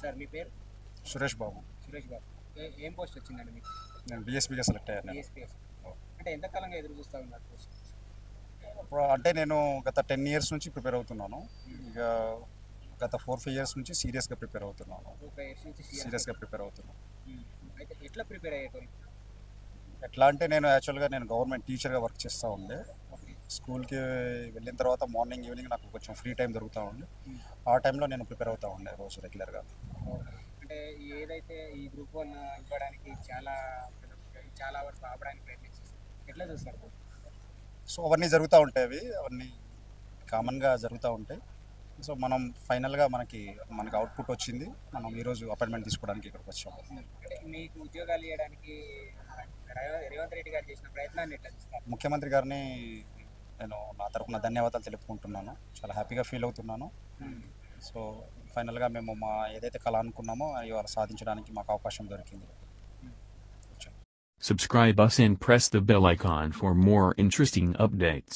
Sir మీ పేరు? సురేష్ బాబు. సురేష్ బాబు. ఏం post వచ్చిందండి మీకు? నేను బీఎస్పీగా సెలెక్ట్ అయ్యాను. బీఎస్పీఎస్. అంటే ఎంతకాలంగా ఎదురు చూస్తూ ఉన్నారు పోస్ట్? అంటే నేను గత 10 years నుంచి ప్రిపేర్ అవుతున్నాను. ఇక గత 4-5 years నుంచి సీరియస్గా ప్రిపేర్ అవుతున్నాను. 4-5 years నుంచి సీరియస్గా ప్రిపేర్ అవుతున్నాను. అయితే ఎట్లా ప్రిపేర్ అయ్యేటోళ్ళు? ఎట్లా అంటే నేను యాక్చువల్గా గవర్నమెంట్ టీచర్గా వర్క్ చేస్తూ ఉండే. స్కూల్కి వెళ్ళిన తర్వాత మార్నింగ్ ఈవినింగ్ నాకు కొంచెం ఫ్రీ టైం దొరుకుతూ ఉండే. ఆ టైంలో నేను ప్రిపేర్ అవుతూ ఉండే రోజు రెగ్యులర్గా. అంటే ఏదైతే ఈ గ్రూప్ 1 ఇవ్వడానికి చాలా వరకు ఆపడానికి ప్రయత్నించేసి ఎట్లా చూస్తారు? సో అవన్నీ జరుగుతూ ఉంటాయి, అవన్నీ కామన్గా జరుగుతూ ఉంటాయి. సో మనం ఫైనల్గా మనకి అవుట్పుట్ వచ్చింది. మనం ఈరోజు అపాయింట్మెంట్ తీసుకోవడానికి ఇక్కడికి వచ్చాము. అంటే మీకు ఉద్యోగాలు ఇవ్వడానికి రేవంత్ రెడ్డి గారు చేసిన ప్రయత్నాన్ని ఎట్లా చూస్తారు? ముఖ్యమంత్రి గారిని నేను నా తరపున ధన్యవాదాలు తెలుపుకుంటున్నాను. చాలా హ్యాపీగా ఫీల్ అవుతున్నాను. సో ఫైనల్గా మేము ఏదైతే కళ అనుకున్నామో ఇవాళ సాధించడానికి మాకు అవకాశం దొరికింది. Subscribe us and press the bell icon for more interesting updates.